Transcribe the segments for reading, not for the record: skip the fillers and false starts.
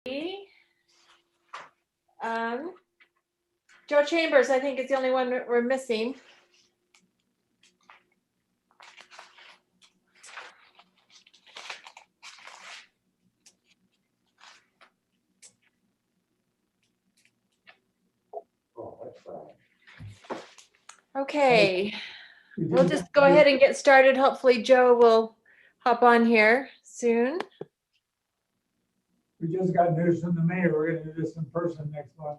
Joe Chambers, I think, is the only one we're missing. Oh, that's right. Okay, we'll just go ahead and get started. Hopefully Joe will hop on here soon. We just got news from the mayor. We're gonna do this in person next month.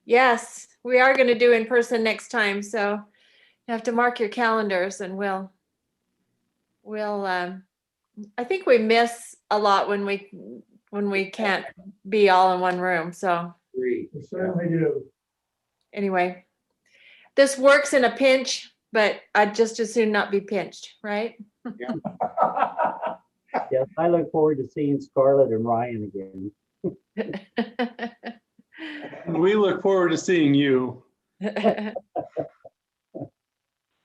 Yes, we are going to do in person next time, so you have to mark your calendars, and we'll I think we miss a lot when we can't be all in one room. So Three. We certainly do. anyway, this works in a pinch, but I'd just as soon not be pinched, right? Yes, I look forward to seeing Scarlett and Ryan again. We look forward to seeing you.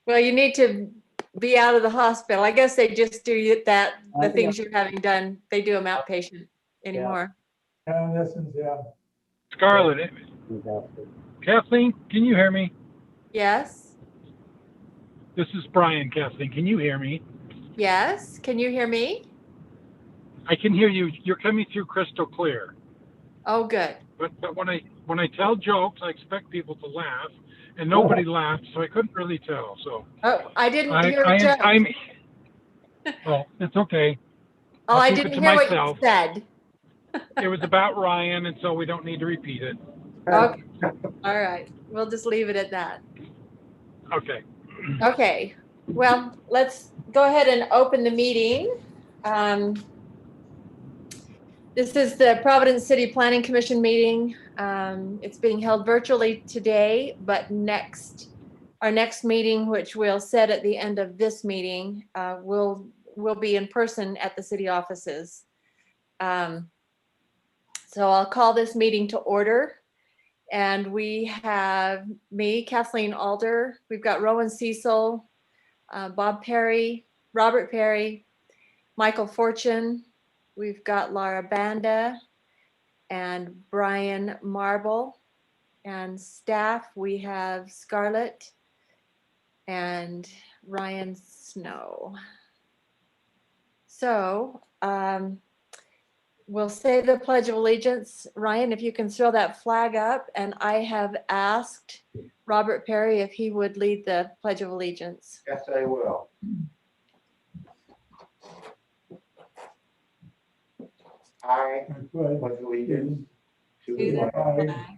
Well, you need to be out of the hospital. I guess they just do that, the things you're having done, they do them outpatient anymore. Yeah, in essence, yeah. Scarlett, Fantastic. Kathleen, can you hear me? Yes, This is Brian, Kathleen. Can you hear me? yes. Can you hear me? I can hear you. You're coming through crystal clear. Oh, good. But when I tell jokes, I expect people to laugh, and nobody laughed, so I couldn't really tell. So Oh, I didn't hear a joke. Oh, it's okay. Oh, I'll I keep it didn't to hear what you myself. said. It was about Ryan, and so we don't need to repeat it. Okay, all right. We'll just leave it at that. Okay. Okay, well, let's go ahead and open the meeting. This is the Providence City Planning Commission meeting. It's being held virtually today, but our next meeting, which we'll set at the end of this meeting, will be in person at the city offices. So I'll call this meeting to order. And we have me, Kathleen Alder. We've got Rowan Cecil, Bob Perry, Robert Perry, Michael Fortune. We've got Laura Banda and Brian Marble. And staff, we have Scarlett and Ryan Snow. So we'll say the Pledge of Allegiance. Ryan, if you can throw that flag up. And I have asked Robert Perry if he would lead the Pledge of Allegiance. Yes, I will. I pledge allegiance to To the the flag flag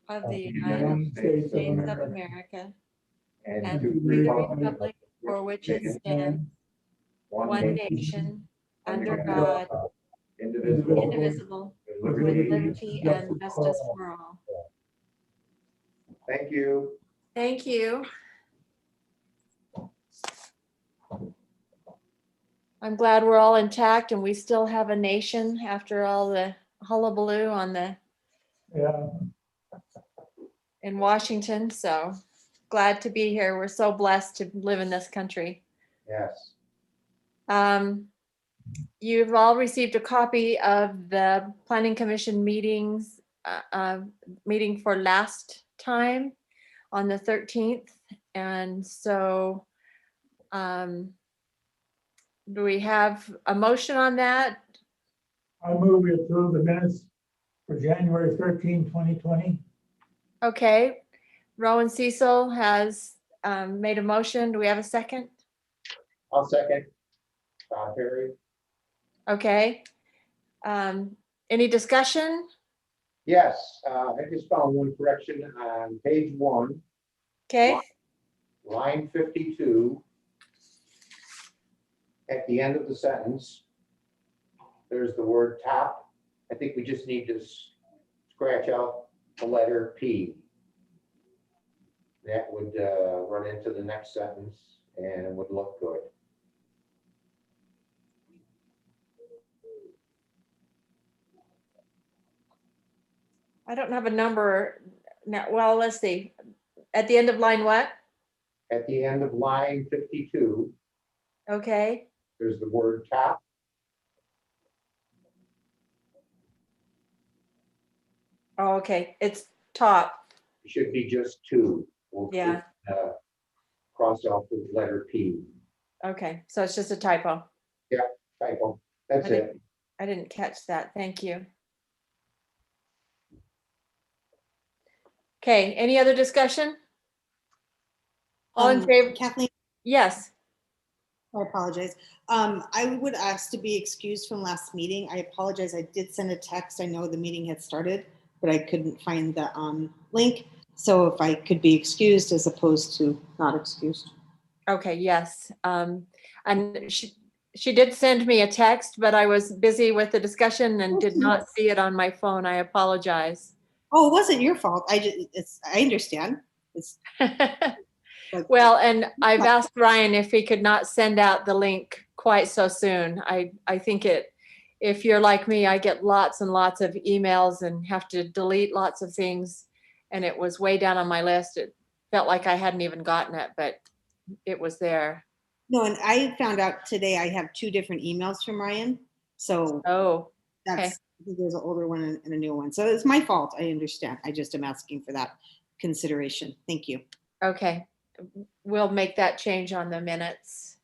of the United United States of States of America, America and and to to the the republic republic for which it stands, one one nation, nation, under under God, indivisible, indivisible, with with liberty. liberty and justice for all. Thank you. Thank you. I'm glad we're all intact and we still have a nation after all the hullabaloo Yeah, in Washington. So glad to be here. We're so blessed to live in this country. Yes. You've all received a copy of the Planning Commission meeting for last time on the 13th. And so do we have a motion on that? I move we approve the minutes for January 13, 2020. Okay, Rowan Cecil has made a motion. Do we have a second? I'll second. Perry. Okay. Any discussion? Yes, I just found one correction on page 1, Okay, line 52. At the end of the sentence, there's the word top. I think we just need to scratch out the letter P. That would run into the next sentence and would look good. I don't have a number now. Well, let's see. At the end of line what? At the end of line 52, Okay, there's the word top. Oh, okay, it's top. It should be just two. We'll Yeah. cross off the letter P. Okay, so it's just a typo. Typo. That's I it. didn't, I didn't catch that. Thank you. Okay, any other discussion? All in favor? Kathleen, Yes. I apologize. I would ask to be excused from last meeting. I apologize. I did send a text. I know the meeting had started, but I couldn't find the link. So if I could be excused as opposed to not excused. Okay, yes. And she did send me a text, but I was busy with the discussion and did not see it on my phone. I apologize. Oh, it wasn't your fault. I understand. It's but Well, and I've asked Ryan if he could not send out the link quite so soon. I think if you're like me, I get lots and lots of emails and have to delete lots of things. And it was way down on my list. It felt like I hadn't even gotten it, but it was there. no, and I found out today I have two different emails from Ryan. So Oh, that's, okay. I think there's an older one and a new one. So it's my fault. I understand. I just am asking for that consideration. Thank you. Okay. We'll make that change on the minutes.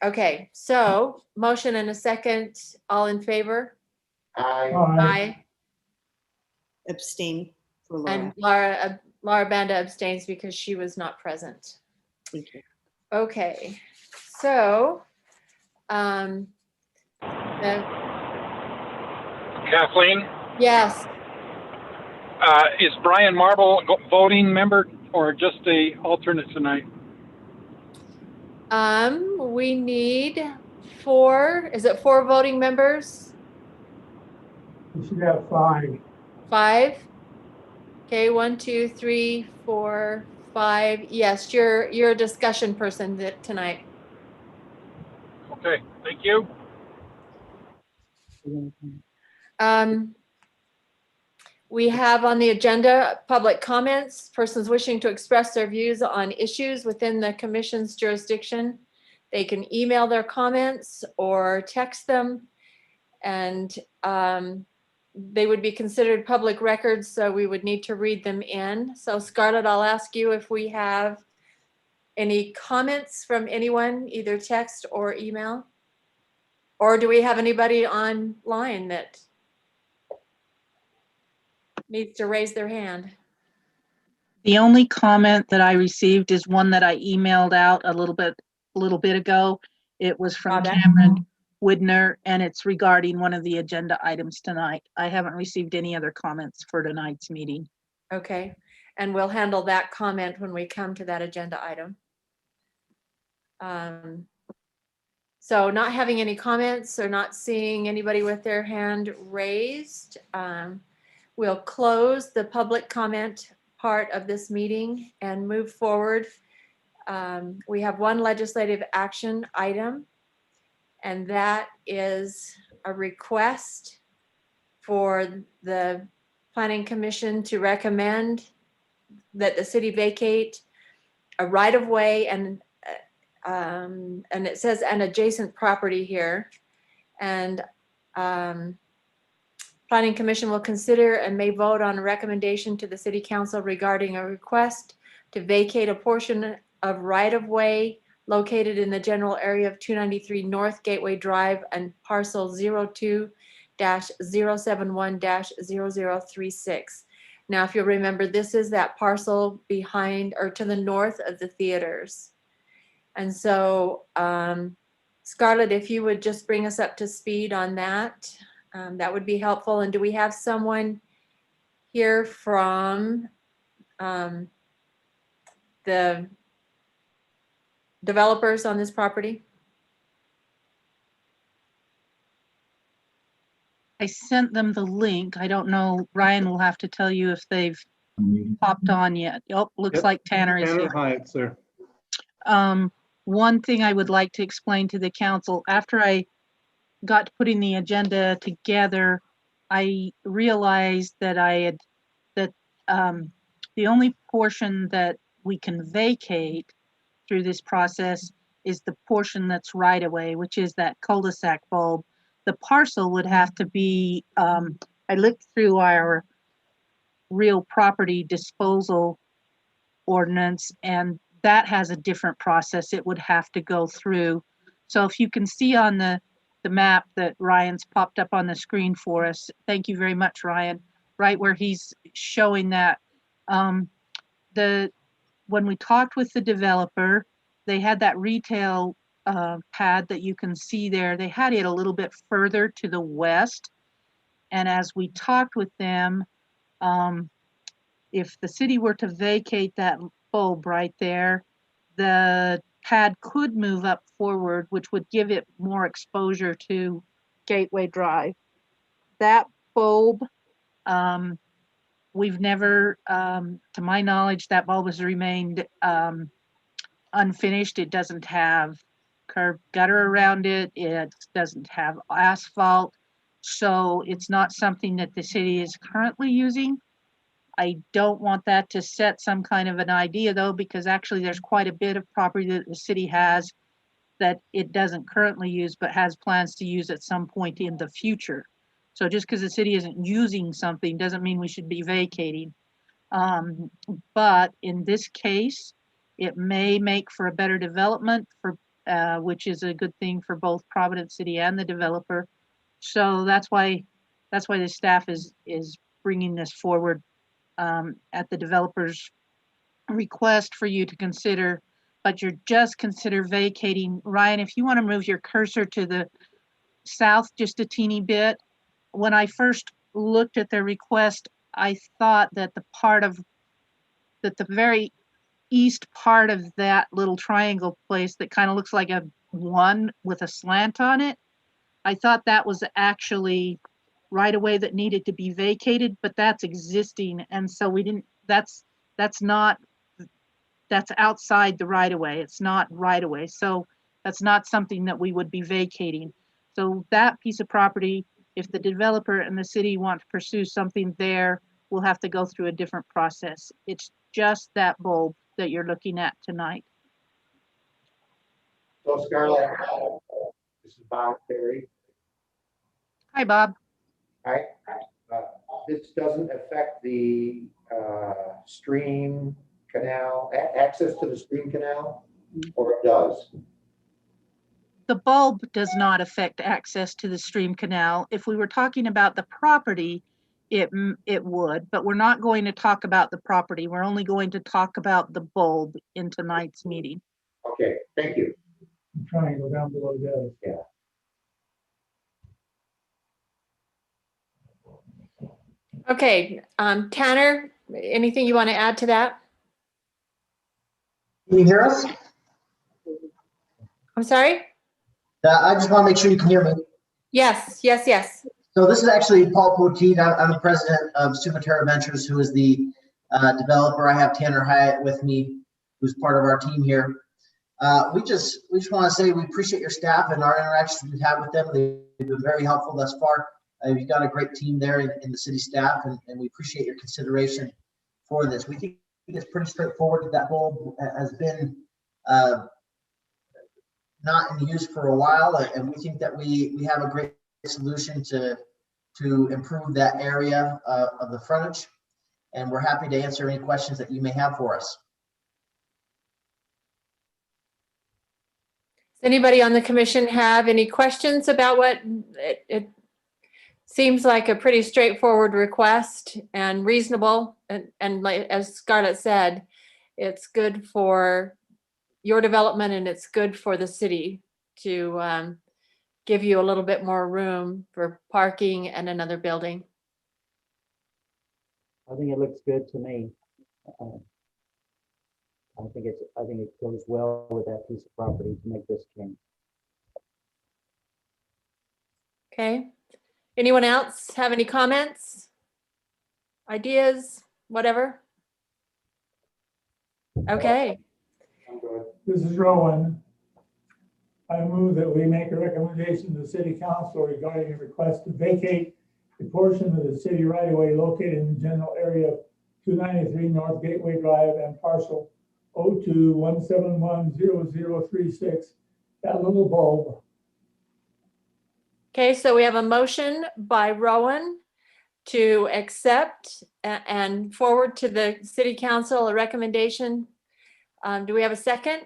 Okay, so motion and a second, all in favor? I, Aye. Abstain for Laura. And Laura Banda abstains because she was not present. Thank you. Okay, so, Kathleen, yes, is Brian Marble voting member or just a alternate tonight? we need is it 4 voting members? We should have 5. 5? Okay, 1, 2, 3, 4, 5. Yes, you're a discussion person tonight. Okay, thank you. We have on the agenda public comments, persons wishing to express their views on issues within the commission's jurisdiction. They can email their comments or text them, and they would be considered public records, so we would need to read them in. So Scarlett, I'll ask you if we have any comments from anyone, either text or email? Or do we have anybody online that needs to raise their hand? The only comment that I received is one that I emailed out a little bit ago. It was from Rhonda? Cameron Widner, and it's regarding one of the agenda items tonight. I haven't received any other comments for tonight's meeting. Okay, and we'll handle that comment when we come to that agenda item. So not having any comments or not seeing anybody with their hand raised, we'll close the public comment part of this meeting and move forward. We have one legislative action item, and that is a request for the Planning Commission to recommend that the city vacate a right-of-way and it says an adjacent property here. And Planning Commission will consider and may vote on a recommendation to the City Council regarding a request to vacate a portion of right-of-way located in the general area of 293 North Gateway Drive and parcel 02-071-0036. Now, if you'll remember, this is that parcel behind or to the north of the theaters. And so, Scarlett, if you would just bring us up to speed on that, that would be helpful. And do we have someone here from the developers on this property? I sent them the link. I don't know, Ryan will have to tell you if they've popped on yet. Oh, looks Yep. like Tanner is here. Hi, it's there. One thing I would like to explain to the council, after I got putting the agenda together, I realized that the only portion that we can vacate through this process is the portion that's right away, which is that cul-de-sac bulb. The parcel would have to be I looked through our real property disposal ordinance, and that has a different process it would have to go through. So if you can see on the map that Ryan's popped up on the screen for us, thank you very much, Ryan, right where he's showing that. When we talked with the developer, they had that retail pad that you can see there. They had it a little bit further to the west. And as we talked with them, if the city were to vacate that bulb right there, the pad could move up forward, which would give it more exposure to Gateway Drive. That bulb, we've never, to my knowledge, that bulb has remained unfinished. It doesn't have curved gutter around it. It doesn't have asphalt. So it's not something that the city is currently using. I don't want that to set some kind of an idea though, because actually there's quite a bit of property that the city has that it doesn't currently use, but has plans to use at some point in the future. So just because the city isn't using something doesn't mean we should be vacating. But in this case, it may make for a better development for, which is a good thing for both Providence City and the developer. So that's why the staff is bringing this forward at the developer's request for you to consider, but you're just consider vacating. Ryan, if you want to move your cursor to the south just a teeny bit. When I first looked at their request, I thought that the very east part of that little triangle place that kind of looks like a one with a slant on it, I thought that was actually right away that needed to be vacated, but that's existing. And so we didn't, that's outside the right of way. It's not right of way. So that's not something that we would be vacating. So that piece of property, if the developer and the city want to pursue something there, we'll have to go through a different process. It's just that bulb that you're looking at tonight. So Scarlett, this is Bob Perry. Hi, Bob. Hi. This doesn't affect the stream canal, access to the stream canal, or it does? The bulb does not affect access to the stream canal. If we were talking about the property, it would, but we're not going to talk about the property. We're only going to talk about the bulb in tonight's meeting. Okay, thank you. Triangle down below there. Yeah. Okay, Tanner, anything you want to add to that? Can you hear us? I'm sorry? I just want to make sure you can hear me. Yes. So this is actually Paul Poteet. I'm the president of Superterra Ventures, who is the developer. I have Tanner Hyatt with me, who's part of our team here. We just want to say we appreciate your staff and our interactions we've had with them. They've been very helpful thus far. You've got a great team there in the city staff, and we appreciate your consideration for this. We think it's pretty straightforward. That bulb has been not in use for a while, and we think that we have a great solution to improve that area of the frontage, and we're happy to answer any questions that you may have for us. Does anybody on the commission have any questions about what it seems like a pretty straightforward request and reasonable, and like, as Scarlett said, it's good for your development and it's good for the city to give you a little bit more room for parking and another building. I think it looks good to me. I think it goes well with that piece of property to make this change. Okay. Anyone else have any comments, ideas, whatever? Okay. I'm good. This is Rowan. I move that we make a recommendation to the city council regarding a request to vacate a portion of the city right of way located in the general area of 293 North Gateway Drive and parcel 02-171-0036, that little bulb. Okay, so we have a motion by Rowan to accept and forward to the city council a recommendation. Do we have a second?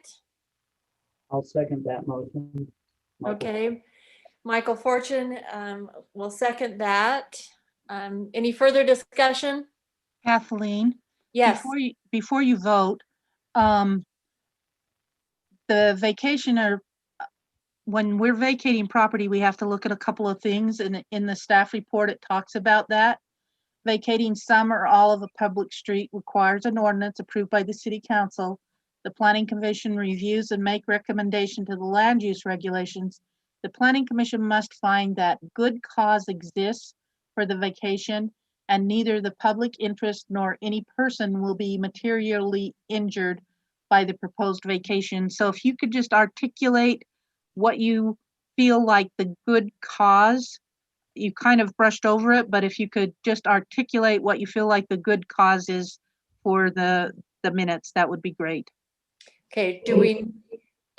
I'll second that motion. Michael. Okay, Michael Fortune will second that. Any further discussion? Kathleen, Yes, before you vote, the vacationer, when we're vacating property, we have to look at a couple of things, and in the staff report, it talks about that. Vacating some or all of a public street requires an ordinance approved by the city council. The planning commission reviews and make recommendation to the land use regulations. The planning commission must find that good cause exists for the vacation, and neither the public interest nor any person will be materially injured by the proposed vacation. So if you could just articulate what you feel like the good cause, you kind of brushed over it, but if you could just articulate what you feel like the good cause is for the minutes, that would be great. okay, do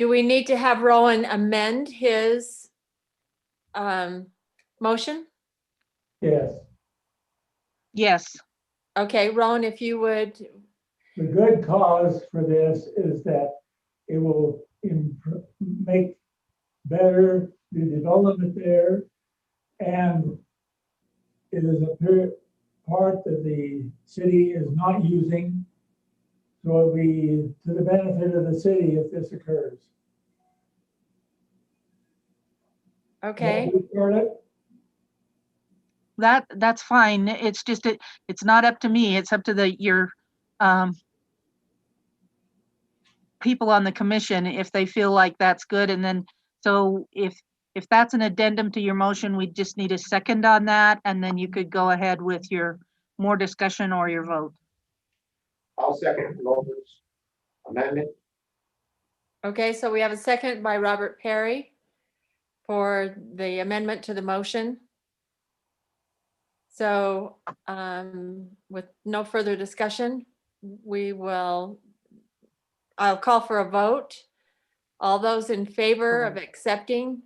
we need to have Rowan amend his motion? Yes, Yes, Okay, Rowan, if you would, the good cause for this is that it will make better the development there. And it is a part that the city is not using. So it'll be to the benefit of the city if this occurs. okay, that's fine. It's just, it's not up to me. It's up to your people on the commission if they feel like that's good. And then, so if that's an addendum to your motion, we just need a second on that, and then you could go ahead with your more discussion or your vote. I'll second Roland's amendment. okay, so we have a second by Robert Perry for the amendment to the motion. So with no further discussion, I'll call for a vote. All those in favor of accepting?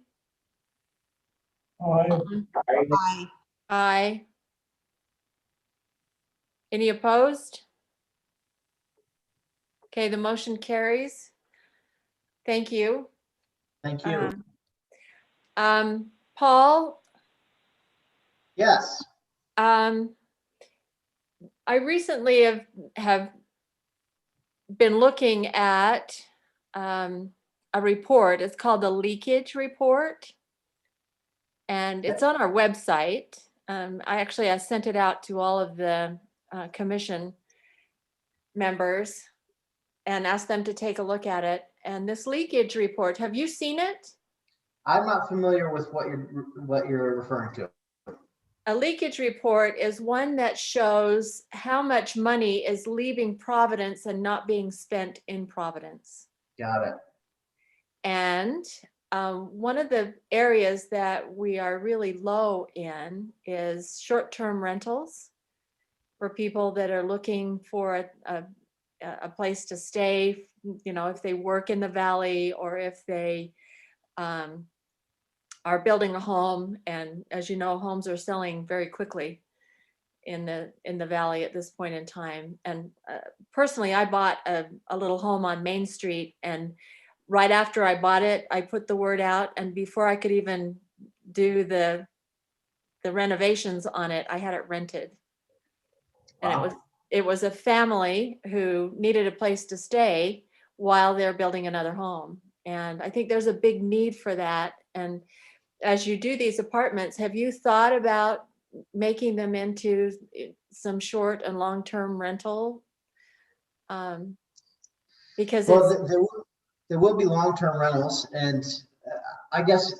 Aye. Aye. Aye. Any opposed? Okay, the motion carries. Thank you. Thank you. Paul, Yes. I recently have been looking at a report. It's called the Leakage Report, and it's on our website. I sent it out to all of the commission members and asked them to take a look at it. And this leakage report, have you seen it? I'm not familiar with what you're referring to. A leakage report is one that shows how much money is leaving Providence and not being spent in Providence. Got it. And one of the areas that we are really low in is short-term rentals for people that are looking for a place to stay, you know, if they work in the valley or if they are building a home. And as you know, homes are selling very quickly in the valley at this point in time. And personally, I bought a little home on Main Street, and right after I bought it, I put the word out, and before I could even do the renovations on it, I had it rented. And Wow. it was a family who needed a place to stay while they're building another home. And I think there's a big need for that. And as you do these apartments, have you thought about making them into some short and long-term rental? Because Well, there will be long-term rentals, and I guess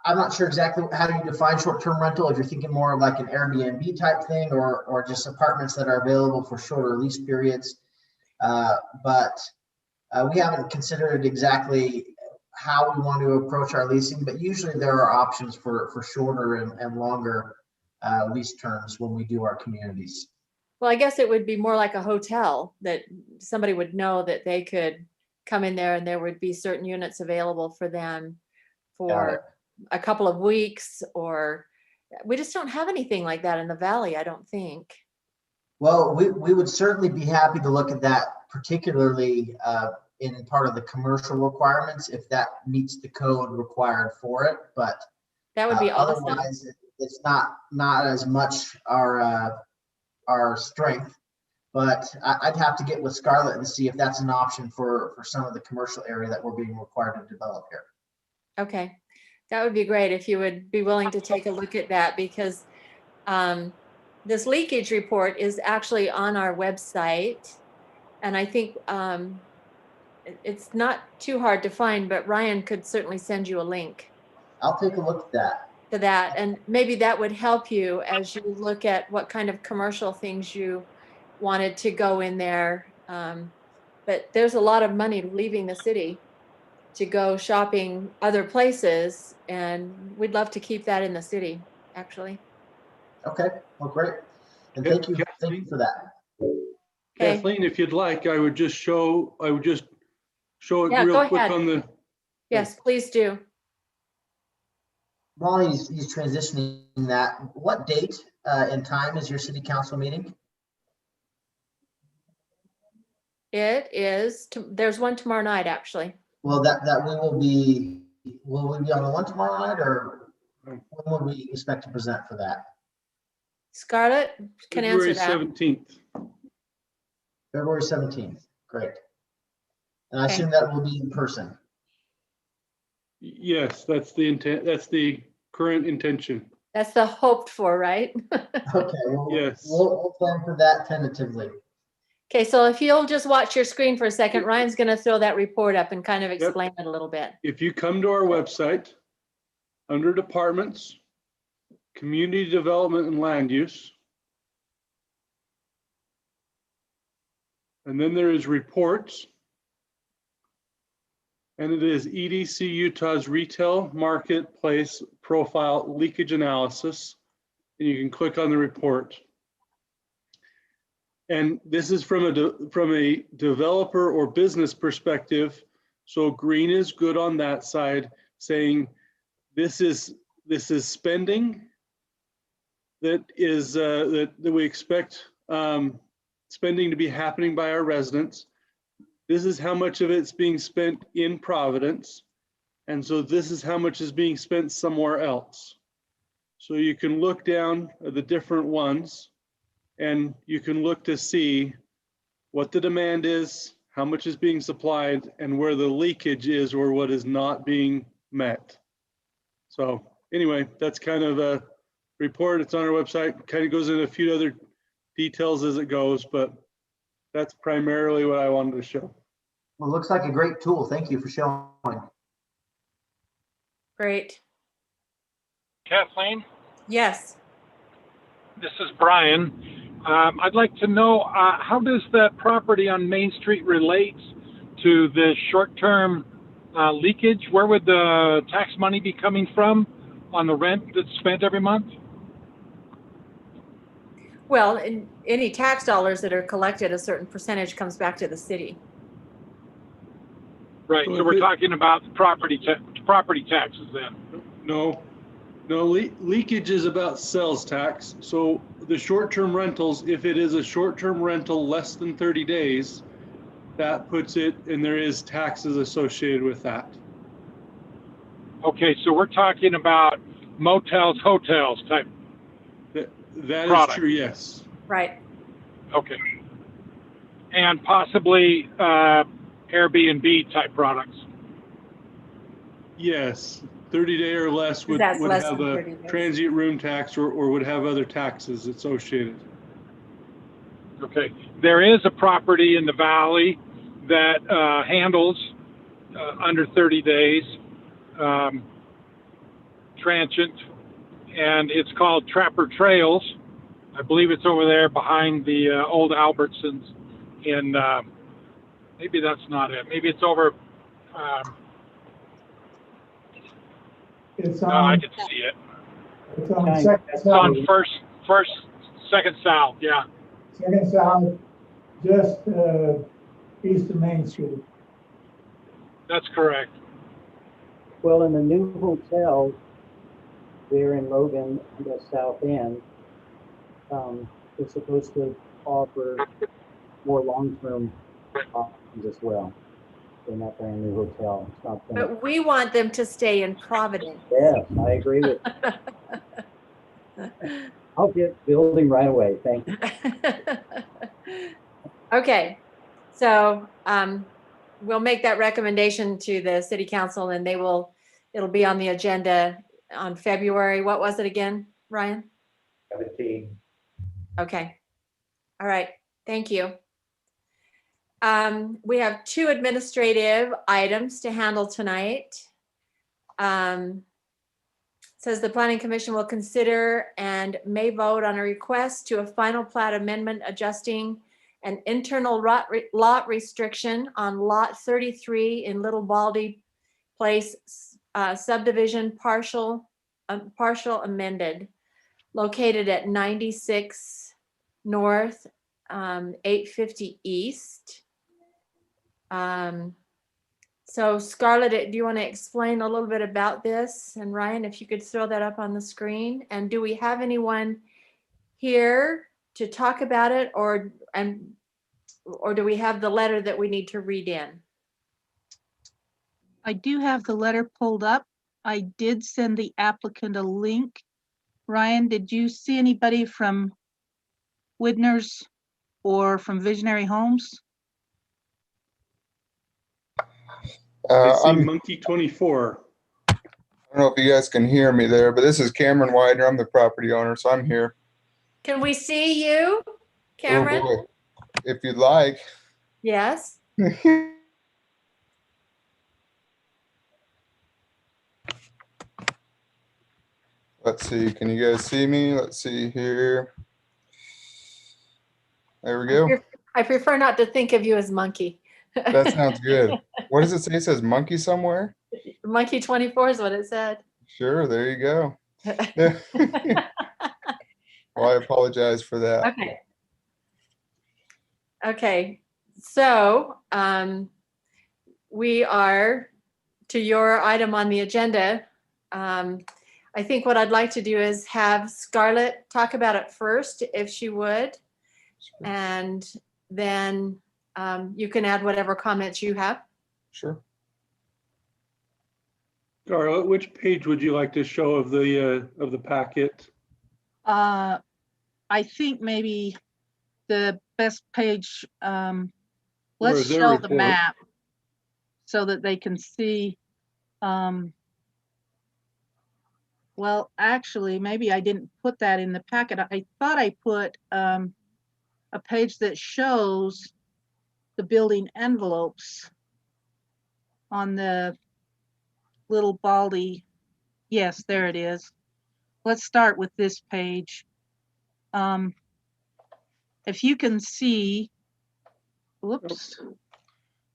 I'm not sure exactly how you define short-term rental. If you're thinking more of like an Airbnb type thing, or just apartments that are available for shorter lease periods. But we haven't considered exactly how we want to approach our leasing, but usually there are options for shorter and longer lease terms when we do our communities. well, I guess it would be more like a hotel, that somebody would know that they could come in there and there would be certain units available for them for a couple of weeks, or We just don't have anything like that in the valley, I don't think. Well, we would certainly be happy to look at that, particularly in part of the commercial requirements, if that meets the code required for it. But That would be awesome. otherwise, it's not as much our strength. But I'd have to get with Scarlett and see if that's an option for some of the commercial area that we're being required to develop here. Okay, that would be great if you would be willing to take a look at that, because this leakage report is actually on our website. And I think it's not too hard to find, but Ryan could certainly send you a link I'll take a look at that. to that. And maybe that would help you as you look at what kind of commercial things you wanted to go in there. But there's a lot of money leaving the city to go shopping other places, and we'd love to keep that in the city, actually. Okay, well, great. And Good, thank you for that. Okay. Kathleen, if you'd like, I would just show it Yeah, go real quick ahead. on the, Yes, please do. While he's transitioning that, what date and time is your city council meeting? It is, there's one tomorrow night, actually. Well, that will we be on the one tomorrow night, or when would we expect to present for that? Scarlett can answer February that. 17th. February 17th, great. And I Okay. assume that will be in person. Yes, that's the intent. That's the current intention. That's the hoped for, right? Okay, well, Yes. we'll plan for that tentatively. Okay, so if you'll just watch your screen for a second, Ryan's going to throw that report up and kind of explain it a little bit. If you come to our website, under departments, community development and land use, and then there is reports, and it is EDC Utah's retail marketplace profile leakage analysis, and you can click on the report. And this is from a developer or business perspective. So green is good on that side, saying this is spending that is that we expect spending to be happening by our residents. This is how much of it's being spent in Providence, and so this is how much is being spent somewhere else. So you can look down at the different ones, and you can look to see what the demand is, how much is being supplied, and where the leakage is or what is not being met. So anyway, that's kind of a report. It's on our website. Kind of goes into a few other details as it goes, but that's primarily what I wanted to show. Well, it looks like a great tool. Thank you for showing. Great. Kathleen, Yes. this is Brian. I'd like to know how does that property on Main Street relate to the short-term leakage? Where would the tax money be coming from on the rent that's spent every month? Well, any tax dollars that are collected, a certain percentage comes back to the city. Right, so we're talking about property taxes then. No, leakage is about sales tax. So the short-term rentals, if it is a short-term rental less than 30 days, that puts it, and there is taxes associated with that. Okay, so we're talking about motels, hotels type. That Product. is true, yes. Right. Okay. And possibly Airbnb type products. Yes, 30-day or less would That's less have than a 30 days. transient room tax or would have other taxes associated. Okay. There is a property in the valley that handles under 30 days transient, and it's called Trapper Trails. I believe it's over there behind the old Albertsons in, maybe that's not it. Maybe it's over, It's I on, can see it. it's on Okay. second It's on south, second south, yeah. second south, just east of Main Street. That's correct. Well, in the new hotel, there in Logan, the south end, is supposed to offer more long-term options as well in that brand new hotel. It's not gonna, But we want them to stay in Providence. yes, I agree with, I'll get building right away. Thank you. Okay, so we'll make that recommendation to the city council and it'll be on the agenda on February. What was it again, Ryan? 17. Okay. All right. Thank you. We have 2 administrative items to handle tonight. Says the Planning Commission will consider and may vote on a request to a final plat amendment adjusting an internal lot restriction on lot 33 in Little Baldy Place subdivision partial amended, located at 96 North, 850 East. So Scarlett, do you want to explain a little bit about this? And Ryan, if you could throw that up on the screen. And do we have anyone here to talk about it, or do we have the letter that we need to read in? I do have the letter pulled up. I did send the applicant a link. Ryan, did you see anybody from Widner's or from Visionary Homes? I see I'm, Monkey 24. I don't know if you guys can hear me there, but this is Cameron Widener. I'm the property owner, so I'm here. Can we see you, Cameron? Oh, boy. If you'd like. Yes. Let's see. Can you guys see me? Let's see here. There we go. I prefer not to think of you as Monkey. That sounds good. What does it say? It says monkey somewhere? Monkey 24 is what it said. Sure. There you go. Well, I apologize for that. Okay. Okay. So we are to your item on the agenda. I think what I'd like to do is have Scarlett talk about it first, if she would, and then you can add whatever comments you have. Sure. Scarlett, which page would you like to show of the packet? I think maybe the best page, Or let's their show the report? map so that they can see. Well, actually, maybe I didn't put that in the packet. I thought I put a page that shows the building envelopes on the Little Baldy. Yes, there it is. Let's start with this page. If you can see, whoops.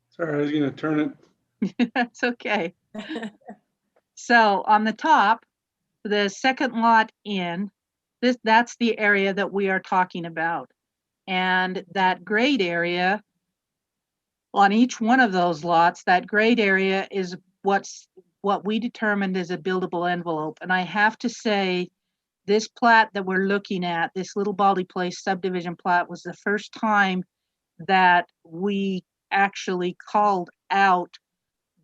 Sorry, I was going to turn it. That's okay. So on the top, the second lot in, that's the area that we are talking about. And that grade area on each one of those lots, that grade area is what we determined as a buildable envelope. And I have to say, this plat that we're looking at, this Little Baldy Place subdivision plat, was the first time that we actually called out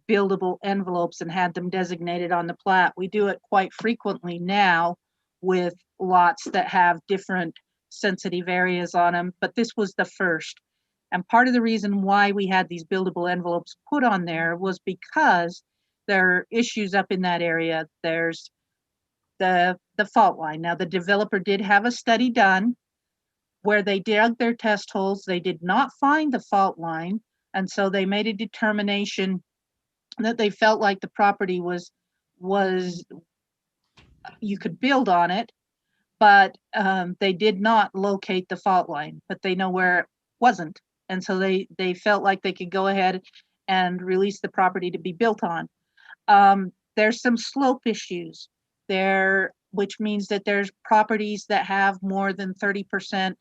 buildable envelopes and had them designated on the plat. We do it quite frequently now with lots that have different sensitive areas on them, but this was the first. And part of the reason why we had these buildable envelopes put on there was because there are issues up in that area. There's the fault line. Now, the developer did have a study done where they dug their test holes. They did not find the fault line, and so they made a determination that they felt like the property was you could build on it, but they did not locate the fault line, but they know where it wasn't. And so they felt like they could go ahead and release the property to be built on. There's some slope issues there, which means that there's properties that have more than 30%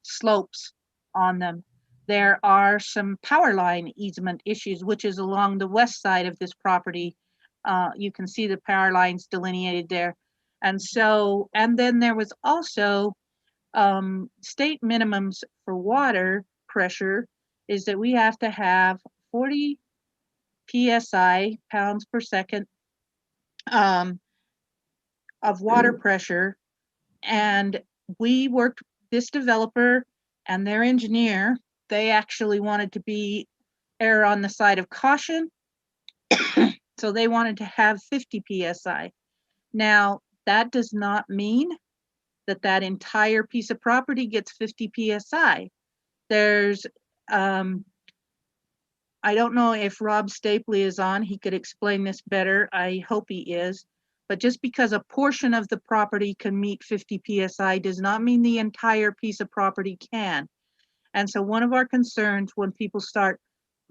slopes on them. There are some power line easement issues, which is along the west side of this property, You can see the power lines delineated there. And so, and then there was also state minimums for water pressure is that we have to have 40 PSI, pounds per second, of water pressure. And we worked, this developer and their engineer, they actually wanted to be err on the side of caution. So they wanted to have 50 PSI. Now, that does not mean that that entire piece of property gets 50 PSI. There's, I don't know if Rob Stapley is on, he could explain this better. I hope he is. But just because a portion of the property can meet 50 PSI does not mean the entire piece of property can. And so one of our concerns when people start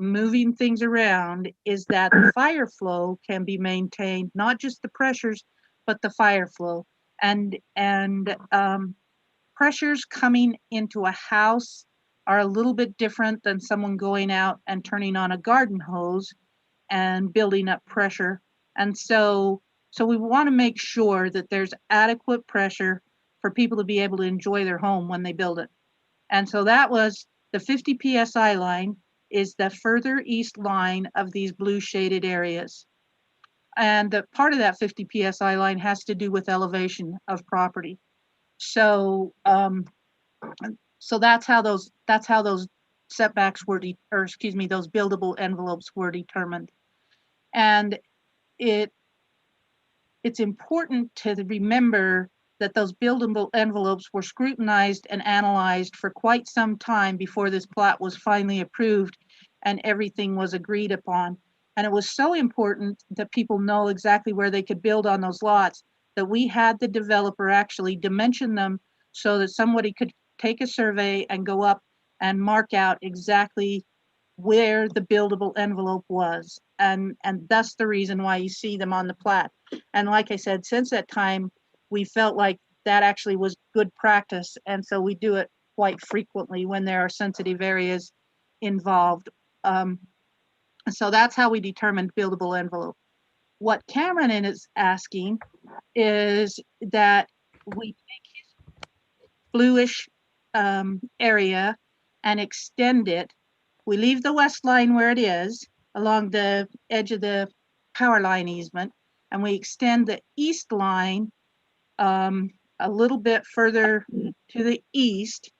moving things around is that the fire flow can be maintained, not just the pressures, but the fire flow. And pressures coming into a house are a little bit different than someone going out and turning on a garden hose and building up pressure. And so we want to make sure that there's adequate pressure for people to be able to enjoy their home when they build it. And so that was the 50 PSI line is the further east line of these blue shaded areas. And the part of that 50 PSI line has to do with elevation of property. So, so that's how those setbacks were, or excuse me, those buildable envelopes were determined. And it's important to remember that those buildable envelopes were scrutinized and analyzed for quite some time before this plat was finally approved and everything was agreed upon. And it was so important that people know exactly where they could build on those lots that we had the developer actually dimension them so that somebody could take a survey and go up and mark out exactly where the buildable envelope was. And that's the reason why you see them on the plat. And like I said, since that time, we felt like that actually was good practice. And so we do it quite frequently when there are sensitive areas involved. So that's how we determined buildable envelope. What Cameron is asking is that we take his bluish area and extend it. We leave the west line where it is along the edge of the power line easement, and we extend the east line a little bit further to the east.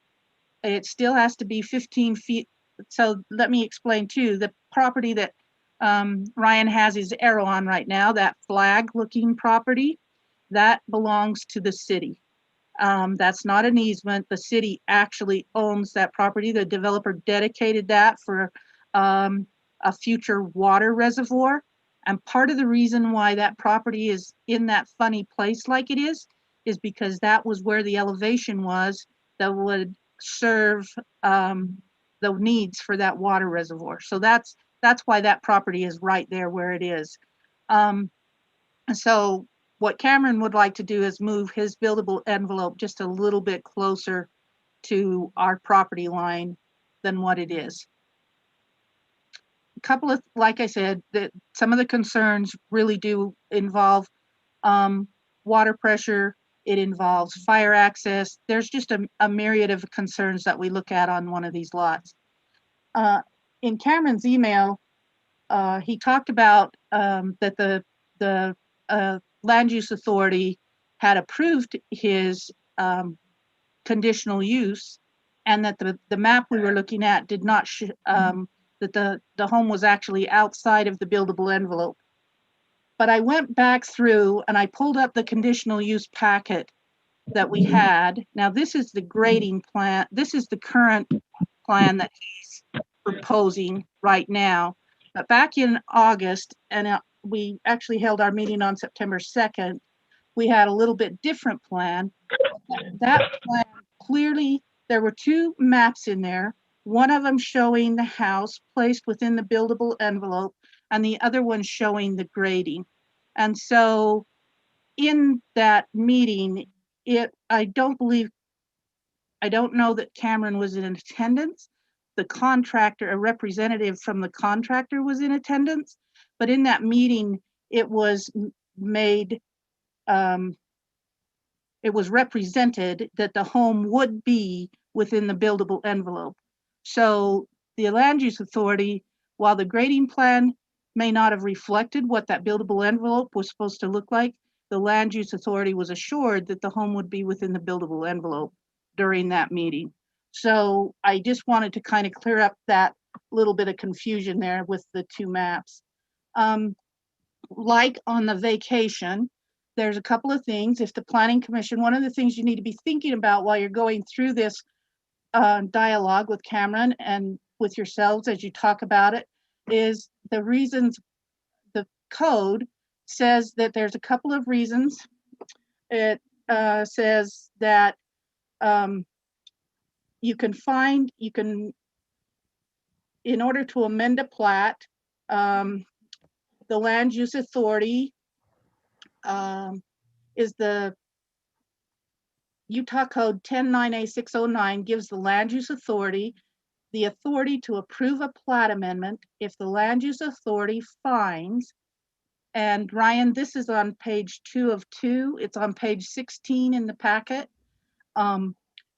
It still has to be 15 feet. So let me explain too, the property that Ryan has his arrow on right now, that flag looking property, that belongs to the city. That's not an easement. The city actually owns that property. The developer dedicated that for a future water reservoir. And part of the reason why that property is in that funny place like it is because that was where the elevation was that would serve the needs for that water reservoir. So that's why that property is right there where it is. So what Cameron would like to do is move his buildable envelope just a little bit closer to our property line than what it is. A couple of, like I said, that some of the concerns really do involve water pressure. It involves fire access. There's just a myriad of concerns that we look at on one of these lots. In Cameron's email, he talked about that the land use authority had approved his conditional use, and that the map we were looking at did not that the home was actually outside of the buildable envelope. But I went back through and I pulled up the conditional use packet that we had. Now this is the grading plan. This is the current plan that he's proposing right now. But back in August, and we actually held our meeting on September 2nd, we had a little bit different plan. That plan, clearly, there were two maps in there, one of them showing the house placed within the buildable envelope, and the other one showing the grading. And so in that meeting, I don't know that Cameron was in attendance. The contractor, a representative from the contractor was in attendance, but in that meeting, it was made, it was represented that the home would be within the buildable envelope. So the land use authority, while the grading plan may not have reflected what that buildable envelope was supposed to look like, the land use authority was assured that the home would be within the buildable envelope during that meeting. So I just wanted to kind of clear up that little bit of confusion there with the two maps. Like on the vacation, there's a couple of things. If the planning commission, one of the things you need to be thinking about while you're going through this dialogue with Cameron and with yourselves as you talk about it, is the reasons. The code says that there's a couple of reasons. It says that you can, in order to amend a plat, the land use authority is the Utah Code 109A609 gives the land use authority the authority to approve a plat amendment if the land use authority finds, and Ryan, this is on page 2 of 2, it's on page 16 in the packet.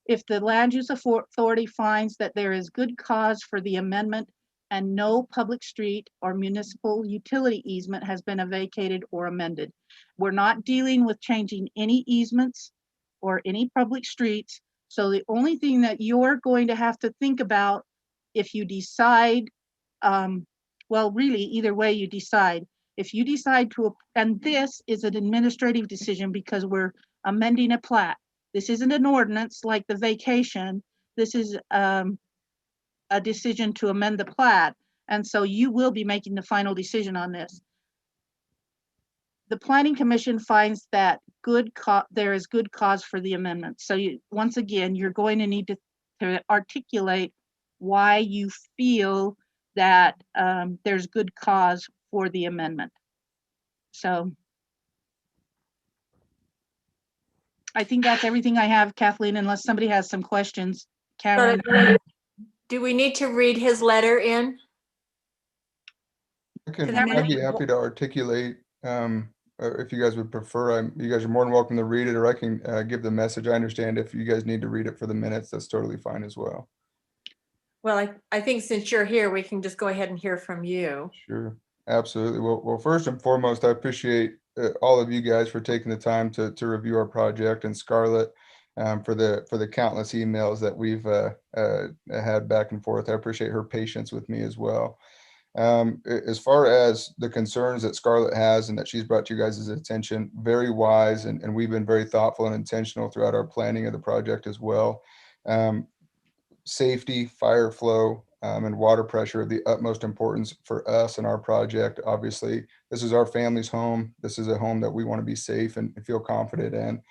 If the land use authority finds that there is good cause for the amendment and no public street or municipal utility easement has been vacated or amended. We're not dealing with changing any easements or any public streets. So the only thing that you're going to have to think about if you decide, well, really, either way you decide, if you decide to, and this is an administrative decision because we're amending a plat. This isn't an ordinance like the vacation. This is a decision to amend the plat. And so you will be making the final decision on this. The Planning Commission finds that there is good cause for the amendment. So once again, you're going to need to articulate why you feel that there's good cause for the amendment. So I think that's everything I have, Kathleen, unless somebody has some questions. Cameron? Do we need to read his letter in? I'd be happy to articulate, or if you guys would prefer, you guys are more than welcome to read it, or I can give the message. I understand if you guys need to read it for the minutes, that's totally fine as well. Well, I think since you're here, we can just go ahead and hear from you. Sure, absolutely. Well, first and foremost, I appreciate all of you guys for taking the time to review our project, and Scarlett for the countless emails that we've had back and forth. I appreciate her patience with me as well. As far as the concerns that Scarlett has and that she's brought to you guys' attention, very wise, and we've been very thoughtful and intentional throughout our planning of the project as well. Safety, fire flow, and water pressure of the utmost importance for us and our project. Obviously, this is our family's home. This is a home that we want to be safe and feel confident in.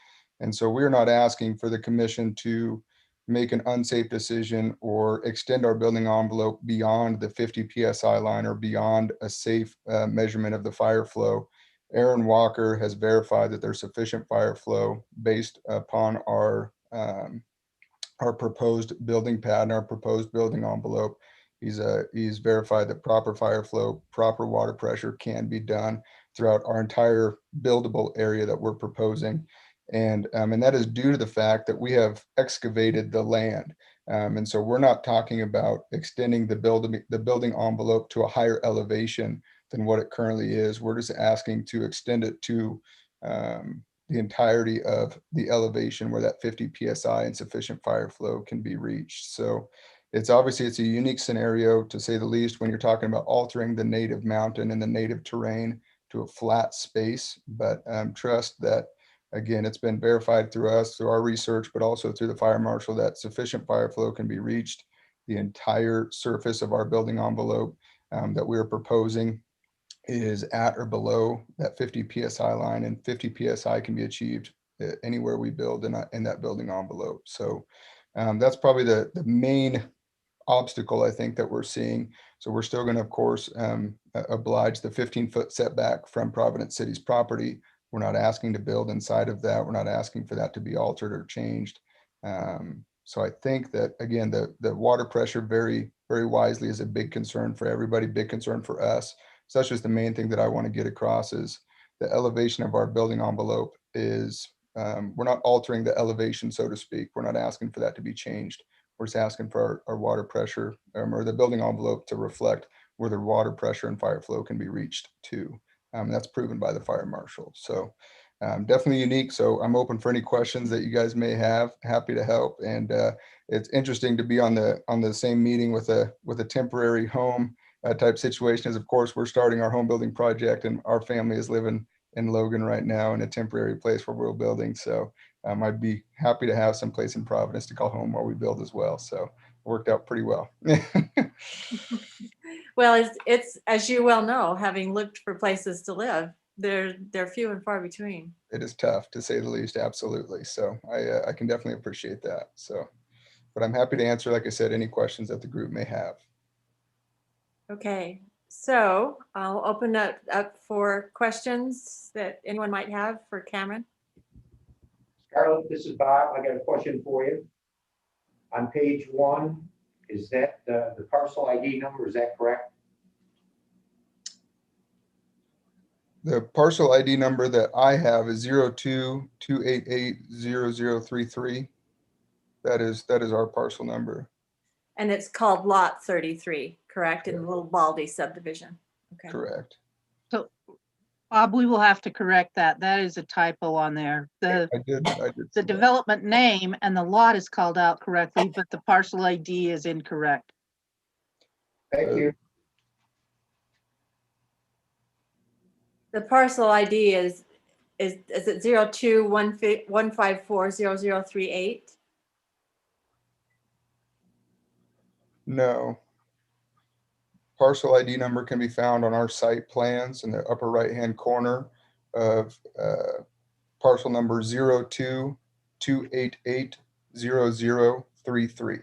And so we're not asking for the commission to make an unsafe decision or extend our building envelope beyond the 50 PSI line or beyond a safe measurement of the fire flow. Aaron Walker has verified that there's sufficient fire flow based upon our proposed building pad and our proposed building envelope. He's verified that proper fire flow, proper water pressure can be done throughout our entire buildable area that we're proposing. And that is due to the fact that we have excavated the land. And so we're not talking about extending the building envelope to a higher elevation than what it currently is. We're just asking to extend it to the entirety of the elevation where that 50 PSI and sufficient fire flow can be reached. So it's a unique scenario, to say the least, when you're talking about altering the native mountain and the native terrain to a flat space. But trust that, again, it's been verified through us, through our research, but also through the fire marshal, that sufficient fire flow can be reached. The entire surface of our building envelope that we're proposing is at or below that 50 PSI line, and 50 PSI can be achieved anywhere we build in that building envelope. So that's probably the main obstacle I think that we're seeing. So we're still going to, of course, oblige the 15-foot setback from Providence City's property. We're not asking to build inside of that. We're not asking for that to be altered or changed. So I think that, again, the water pressure very, very wisely is a big concern for everybody, big concern for us. So that's just the main thing that I want to get across is the elevation of our building envelope is, we're not altering the elevation, so to speak. We're not asking for that to be changed. We're just asking for our water pressure or the building envelope to reflect where the water pressure and fire flow can be reached to. That's proven by the fire marshal. So definitely unique. So I'm open for any questions that you guys may have. Happy to help. And it's interesting to be on the same meeting with a temporary home type situation. As of course, we're starting our home building project, and our family is living in Logan right now in a temporary place where we're building. So I'd be happy to have some place in Providence to call home while we build as well. So it worked out pretty well. Well, it's, as you well know, having looked for places to live, they're few and far between. It is tough to say the least. Absolutely. So I can definitely appreciate that. So, but I'm happy to answer, like I said, any questions that the group may have. Okay, so I'll open it up for questions that anyone might have for Cameron. Scarlett, this is Bob. I got a question for you. On page 1, is that the parcel ID number? Is that correct? The parcel ID number that I have is 02-288-0033. That is our parcel number. And it's called Lot 33, correct, in the Little Baldy subdivision? Okay. Correct. So Bob, we will have to correct that. That is a typo on there. I did. The see that. development name and the lot is called out correctly, but the parcel ID is incorrect. Thank you. The parcel ID is it 02-154-0038? No. Parcel ID number can be found on our site plans in the upper right-hand corner of parcel number 02-288-0033.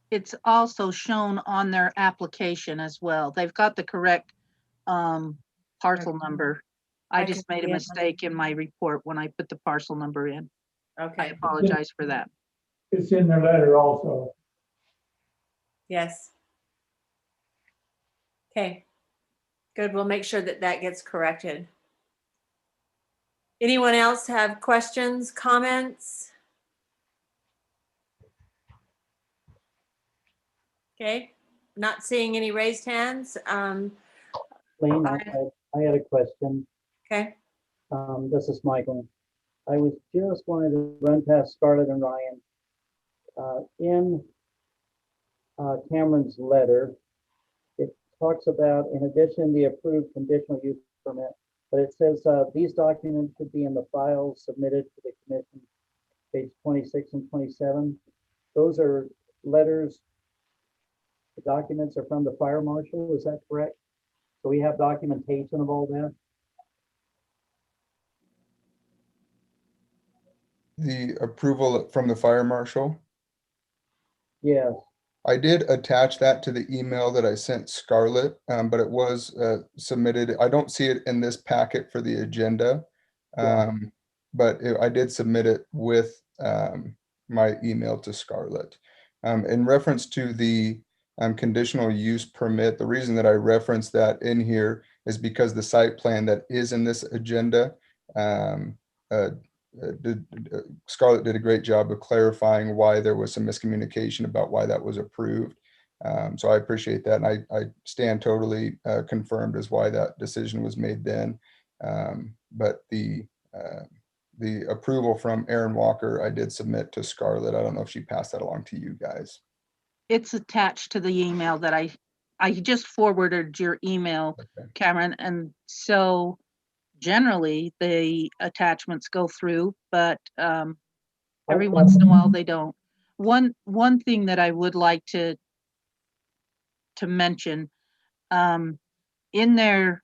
It's also shown on their application as well. They've got the correct parcel number. I I just can made a see it. mistake in my report when I put the parcel number in. I Okay, apologize for that. It's in their letter also. yes. Okay, good. We'll make sure that that gets corrected. Anyone else have questions, comments? Okay, not seeing any raised hands. Lane, I- I had a question. Okay, This is Michael. I was just wanted to run past Scarlett and Ryan. In Cameron's letter, it talks about, in addition, the approved conditional use permit, but it says these documents should be in the files submitted to the commission, page 26 and 27. Those are letters. The documents are from the fire marshal, is that correct? So we have documentation of all that? The approval from the fire marshal. Yes. I did attach that to the email that I sent Scarlett, but it was submitted. I don't see it in this packet for the agenda, but I did submit it with my email to Scarlett. In reference to the conditional use permit, the reason that I referenced that in here is because the site plan that is in this agenda, Scarlett did a great job of clarifying why there was some miscommunication about why that was approved. So I appreciate that. And I stand totally confirmed as why that decision was made then. But the approval from Aaron Walker, I did submit to Scarlett. I don't know if she passed that along to you guys. It's attached to the email that I just forwarded your email, Okay. Cameron, and so generally the attachments go through, but every once in a while they don't. One thing that I would like to mention, in their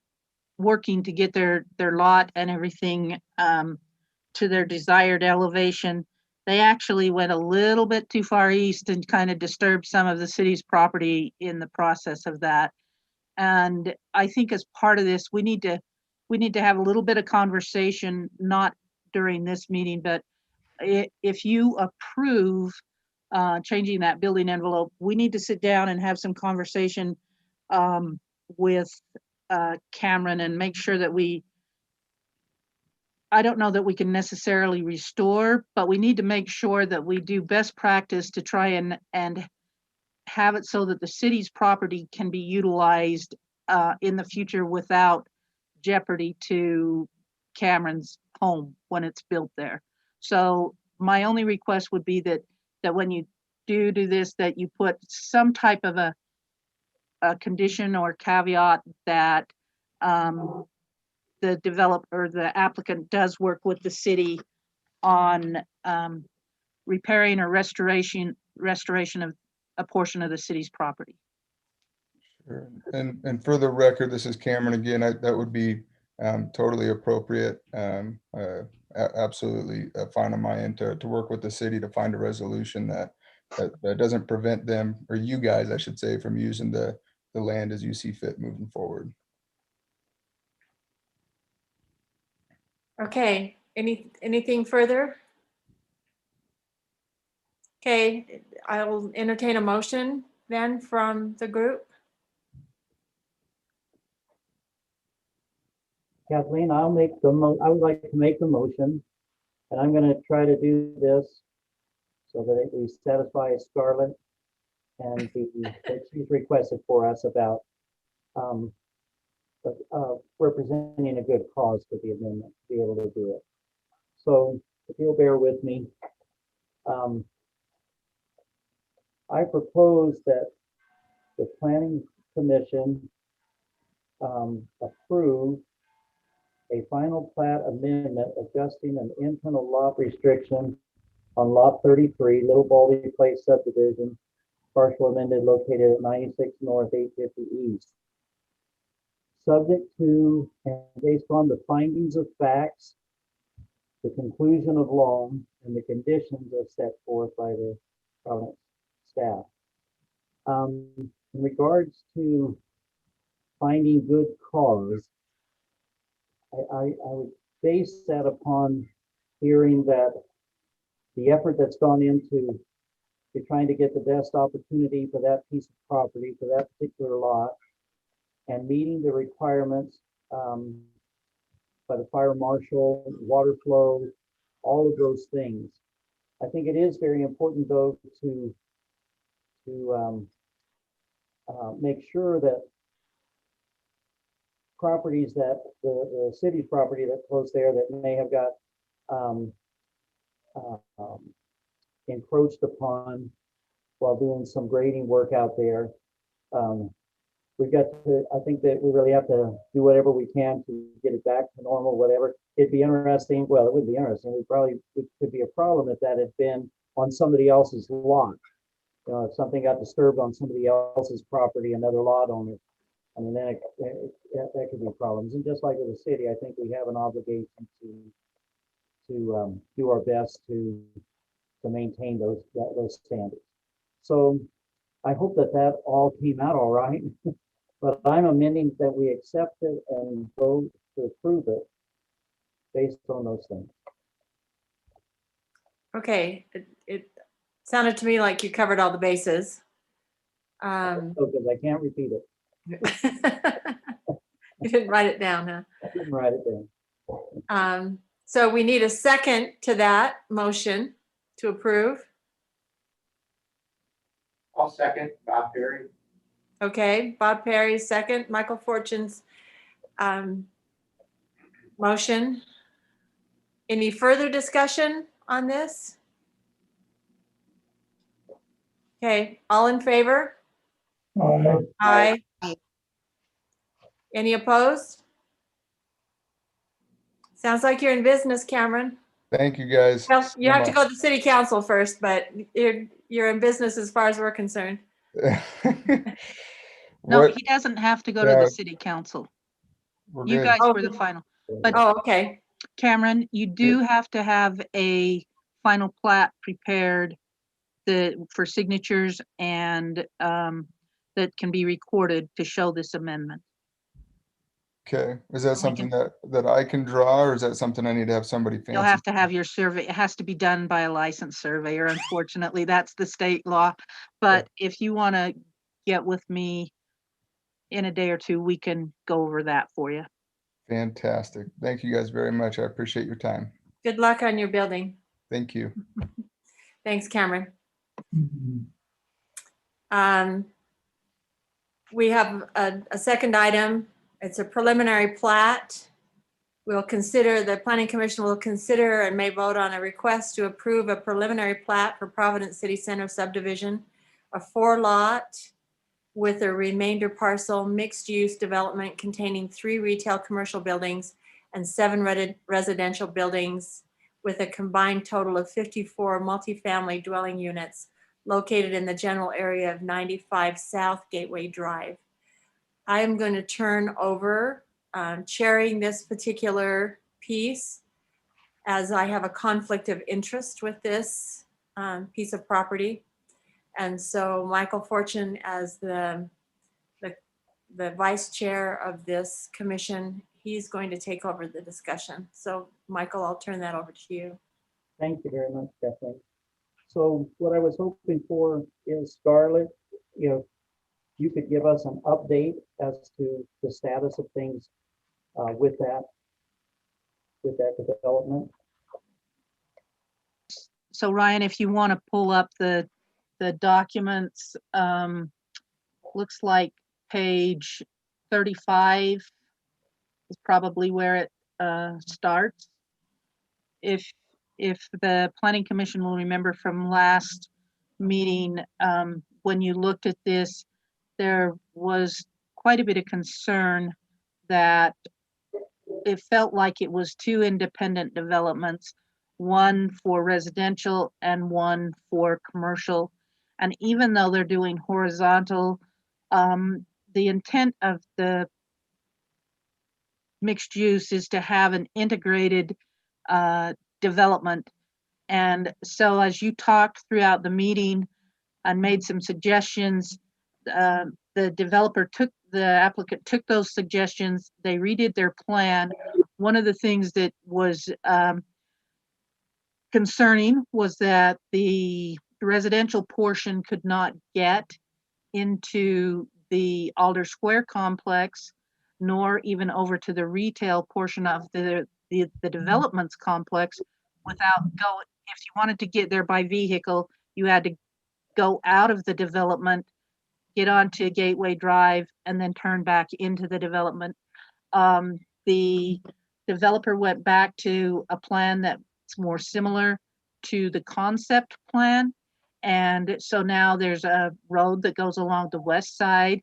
working to get their lot and everything to their desired elevation, they actually went a little bit too far east and kind of disturbed some of the city's property in the process of that. And I think as part of this, we need to have a little bit of conversation, not during this meeting, but if you approve changing that building envelope, we need to sit down and have some conversation with Cameron, and make sure that I don't know that we can necessarily restore, but we need to make sure that we do best practice to try and have it so that the city's property can be utilized in the future without jeopardy to Cameron's home when it's built there. So my only request would be that when you do this, that you put some type of a condition or caveat that the developer or the applicant does work with the city on repairing or restoration of a portion of the city's property. Sure. And for the record, this is Cameron again. That would be totally appropriate. Absolutely fine on my end to work with the city to find a resolution that doesn't prevent them, or you guys, I should say, from using the land as you see fit moving forward. Okay, anything further? Okay, I'll entertain a motion then from the group. Kathleen, I would like to make the motion, and I'm gonna try to do this so that we satisfy Scarlett and that she's requested for us about representing a good cause for the amendment, to be able to do it. So if you'll bear with me, I propose that the Planning Commission approve a final plat amendment adjusting an internal lot restriction on lot 33, Little Baldy Place subdivision, partial amended located at 96 North, 850 East. Subject to and based on the findings of facts, the conclusion of law, and the conditions as set forth by the Providence staff. In regards to finding good cause, I would base that upon hearing that the effort that's gone into trying to get the best opportunity for that piece of property, for that particular lot, and meeting the requirements by the fire marshal, water flow, all of those things. I think it is very important, though, to make sure that properties that the city's property that's close there that may have got encroached upon while doing some grading work out there. We've got to, I think that we really have to do whatever we can to get it back to normal, whatever. It'd be interesting. Well, it would be interesting. It could be a problem if that had been on somebody else's lot. If something got disturbed on somebody else's property, another lot owner, I mean, then that could be problems. And just like with the city, I think we have an obligation to do our best to maintain those standards. So I hope that all came out all right. But I'm amending that we accept it and vote to approve it based on those things. Okay, it sounded to me like you covered all the bases. Because I can't repeat it. You didn't write it down, huh? I didn't write it down. So we need a second to that motion to approve. I'll second Bob Perry. Okay, Bob Perry's second, Michael Fortune's motion. Any further discussion on this? Okay, all in favor? Aye. Any opposed? Sounds like you're in business, Cameron. Thank you, guys. Well, you have to go to the city council first, but you're in business as far as we're concerned. No, What? he doesn't have to go to Yeah. the city council. We're You good. guys Oh. were the final. But Oh, okay. Cameron, you do have to have a final plat prepared for signatures and that can be recorded to show this amendment. Okay, is that something that I can draw, or is that something I need to have somebody fancy? You'll have to have your survey. It has to be done by a licensed surveyor. Unfortunately, that's the state law. But if you want to get with me in a day or two, we can go over that for you. Fantastic. Thank you guys very much. I appreciate your time. Good luck on your building. Thank you. Thanks, Cameron. Mhm. We have a second item. It's a preliminary plat. The planning commission will consider and may vote on a request to approve a preliminary plat for Providence City Center subdivision, a 4-lot with a remainder parcel mixed-use development containing 3 retail commercial buildings and 7 residential buildings with a combined total of 54 multifamily dwelling units located in the general area of 95 South Gateway Drive. I am going to turn over chairing this particular piece as I have a conflict of interest with this piece of property. And so Michael Fortune, as the vice chair of this commission, he's going to take over the discussion. So Michael, I'll turn that over to you. Thank you very much, Kathleen. So what I was hoping for is, Scarlett, you could give us an update as to the status of things with that development. So Ryan, if you want to pull up the documents, looks like page 35 is probably where it starts. If the planning commission will remember from last meeting, when you looked at this, there was quite a bit of concern that it felt like it was 2 independent developments, one for residential and one for commercial. And even though they're doing horizontal, the intent of the mixed use is to have an integrated development. And so as you talked throughout the meeting and made some suggestions, the applicant took those suggestions, they redid their plan. One of the things that was concerning was that the residential portion could not get into the Alder Square complex, nor even over to the retail portion of the developments complex without if you wanted to get there by vehicle, you had to go out of the development, get onto Gateway Drive, and then turn back into the development. The developer went back to a plan that's more similar to the concept plan. And so now there's a road that goes along the west side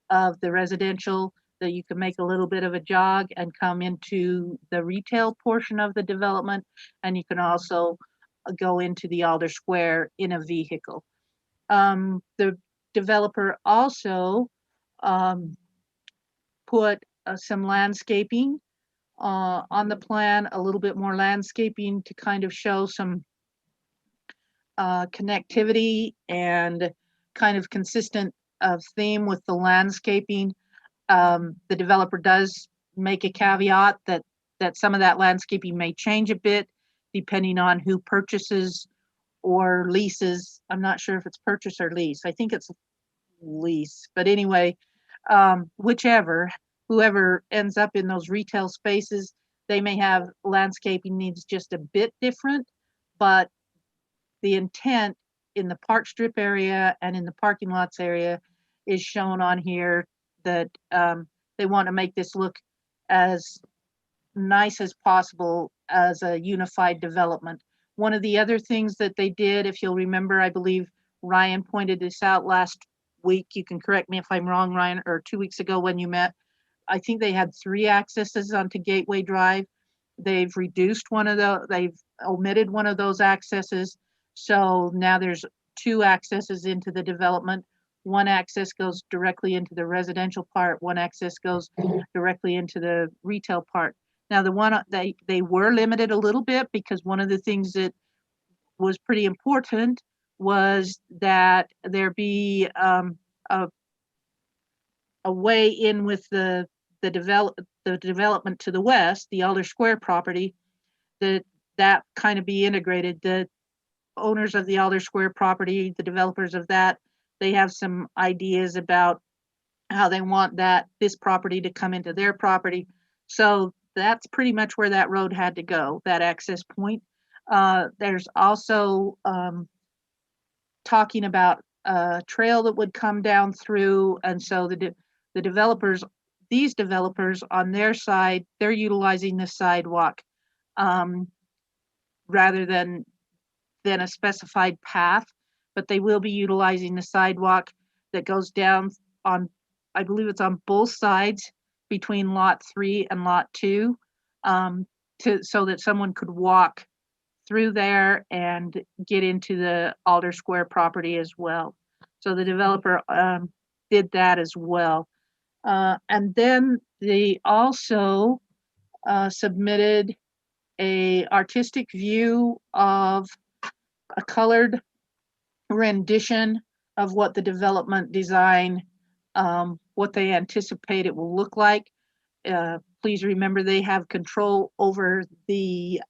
of the residential that you can make a little bit of a jog and come into the retail portion of the development. And you can also go into the Alder Square in a vehicle. The developer also put some landscaping on the plan, a little bit more landscaping to kind of show some connectivity and kind of consistent theme with the landscaping. The developer does make a caveat that some of that landscaping may change a bit depending on who purchases or leases. I'm not sure if it's purchase or lease. I think it's lease, but anyway, whoever ends up in those retail spaces, they may have landscaping needs just a bit different, but the intent in the park strip area and in the parking lots area is shown on here, that they want to make this look as nice as possible as a unified development. One of the other things that they did, if you'll remember, I believe Ryan pointed this out last week. You can correct me if I'm wrong, Ryan, or 2 weeks ago when you met. I think they had 3 accesses onto Gateway Drive. They've reduced one of those, they've omitted one of those accesses. So now there's 2 accesses into the development. One access goes directly into the residential part. One access goes directly into the retail part. Now the one, they were limited a little bit because one of the things that was pretty important was that there be a way in with the development to the west, the Alder Square property, that kind of be integrated. The owners of the Alder Square property, the developers of that, they have some ideas about how they want this property to come into their property. So that's pretty much where that road had to go, that access point. There's also talking about a trail that would come down through, and so the developers, these developers on their side, they're utilizing the sidewalk rather than a specified path, but they will be utilizing the sidewalk that goes down on, I believe it's on both sides between lot 3 and lot 2, so that someone could walk through there and get into the Alder Square property as well. So the developer did that as well. And then they also submitted a artistic view of a colored rendition of what the development design, what they anticipate it will look like. Please remember they have control over the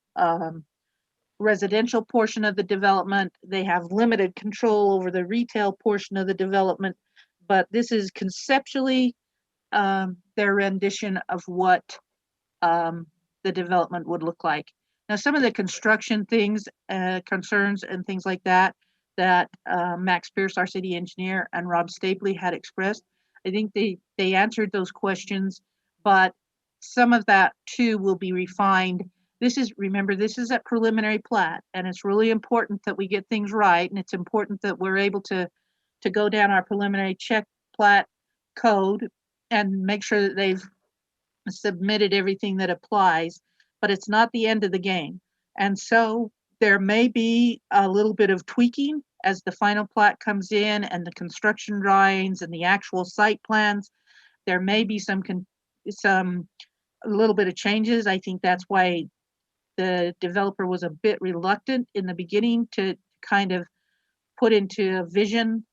residential portion of the development. They have limited control over the retail portion of the development, but this is conceptually their rendition of what the development would look like. Now, some of the construction things, concerns and things like that, Max Pierce, our city engineer, and Rob Stapley had expressed, I think they answered those questions, but some of that too will be refined. Remember, this is a preliminary plat, and it's really important that we get things right, and it's important that we're able to go down our preliminary check plat code and make sure that they've submitted everything that applies, but it's not the end of the game. And so there may be a little bit of tweaking as the final plat comes in and the construction drawings and the actual site plans. There may be a little bit of changes. I think that's why the developer was a bit reluctant in the beginning to kind of put into a vision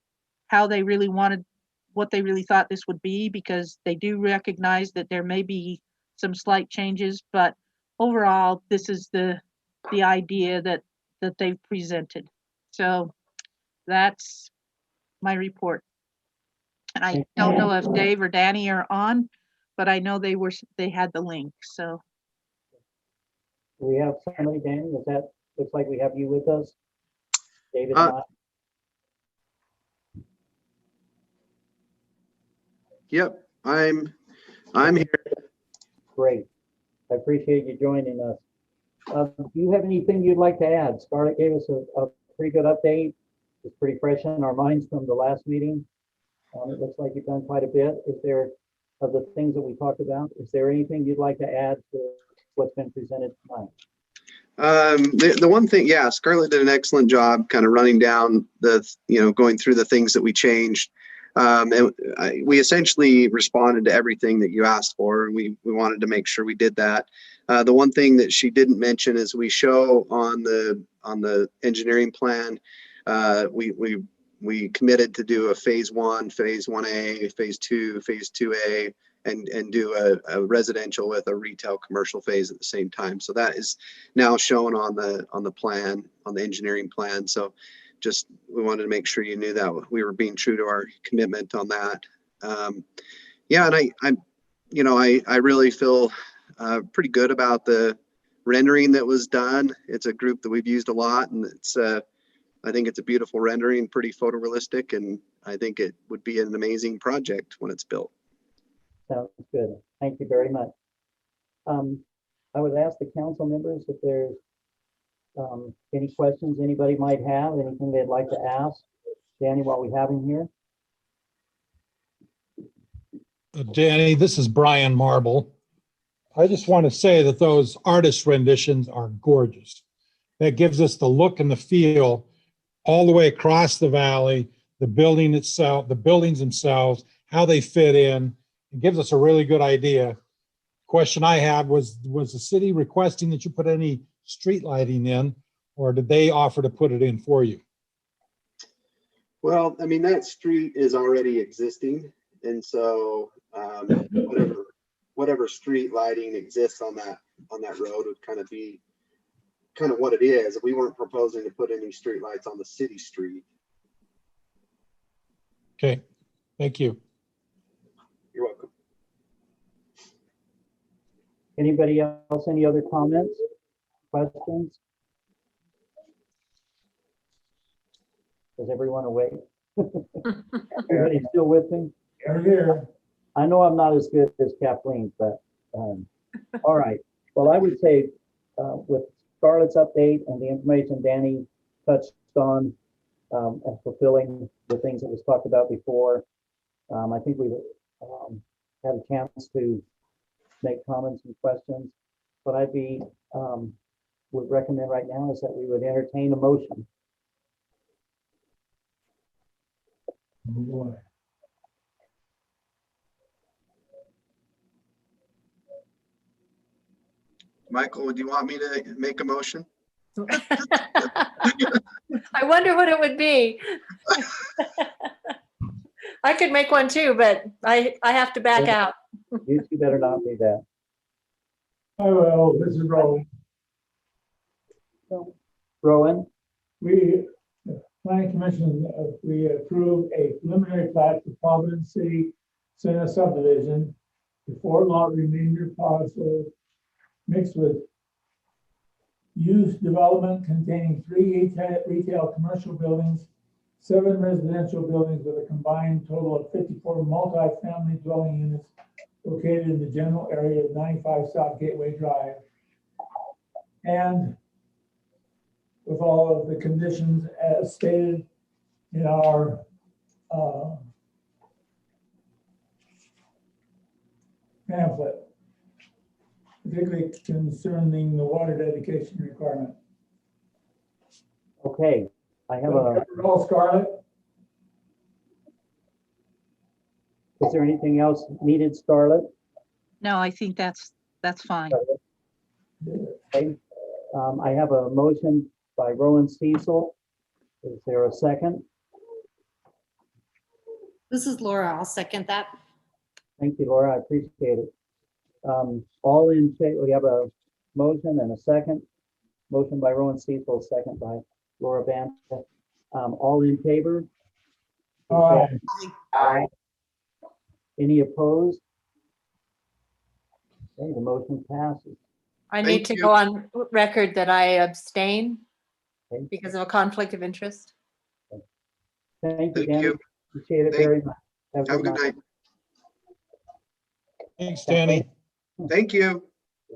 how they really wanted, what they really thought this would be, because they do recognize that there may be some slight changes, but overall, this is the idea that they've presented. So that's my report. And I don't know if Dave or Danny are on, but I know they had the link, so. Do we have somebody, Danny? Looks like we have you with us? David and I. Yep, I'm here. Great. I appreciate you joining us. Do you have anything you'd like to add? Scarlett gave us a pretty good update. It's pretty fresh in our minds from the last meeting. It looks like you've done quite a bit. Of the things that we talked about, is there anything you'd like to add to what's been presented tonight? The one thing, yeah, Scarlett did an excellent job kind of running down going through the things that we changed. And we essentially responded to everything that you asked for, and we wanted to make sure we did that. The one thing that she didn't mention is we show on the engineering plan, we committed to do a phase 1, phase 1A, phase 2, phase 2A, and do a residential with a retail commercial phase at the same time. So that is now shown on the plan, on the engineering plan. So just, we wanted to make sure you knew that we were being true to our commitment on that. Yeah, and I really feel pretty good about the rendering that was done. It's a group that we've used a lot, and I think it's a beautiful rendering, pretty photorealistic, and I think it would be an amazing project when it's built. Sounds good. Thank you very much. I would ask the council members if there's any questions anybody might have, anything they'd like to ask Danny while we have him here. Danny, this is Brian Marble. I just want to say that those artist renditions are gorgeous. That gives us the look and the feel all the way across the valley, the building itself, the buildings themselves, how they fit in. It gives us a really good idea. Question I had was the city requesting that you put any street lighting in, or did they offer to put it in for you? Well, I mean, that street is already existing, and so whatever street lighting exists on that road would kind of be what it is. We weren't proposing to put any street lights on the city street. Okay, thank you. Anybody else, any other comments, questions? Is everyone awake? Everybody still with me? You're here. I know I'm not as good as Kathleen, but, all right. Well, I would say, with Scarlett's update and the information Danny touched on, and fulfilling the things that was talked about before, I think we've had a chance to make comments and questions. What I'd be, would recommend right now is that we would entertain a motion. Oh, boy. Michael, would you want me to make a motion? I wonder what it would be. I could make one too, but I have to back out. You two better not do that. Oh, well, this is Rowan. Rowan, We, the planning commission, we approved a preliminary plat for Providence City Center subdivision, the 4-lot remainder parcel mixed with use development containing 3 retail commercial buildings, 7 residential buildings with a combined total of 54 multi-family dwelling units located in the general area of 95 South Gateway Drive. And with all of the conditions as stated in our pamphlet, particularly concerning the water dedication requirement. okay, I have a, Roll, Scarlett. is there anything else needed, Scarlett? No, I think that's fine. Okay, I have a motion by Rowan Cecil. Is there a second? This is Laura. I'll second that. Thank you, Laura. I appreciate it. All in favor, we have a motion and a second. Motion by Rowan Cecil, second by Laura Banta. All in favor? Aye. Aye. Any opposed? Okay, the motion passes. I need Thank to you. go on record that I abstain Okay. because of a conflict of interest. Thank you, Thank Danny. you. Appreciate it Thank- very much. Have a good night. Thanks, Danny. Thank you.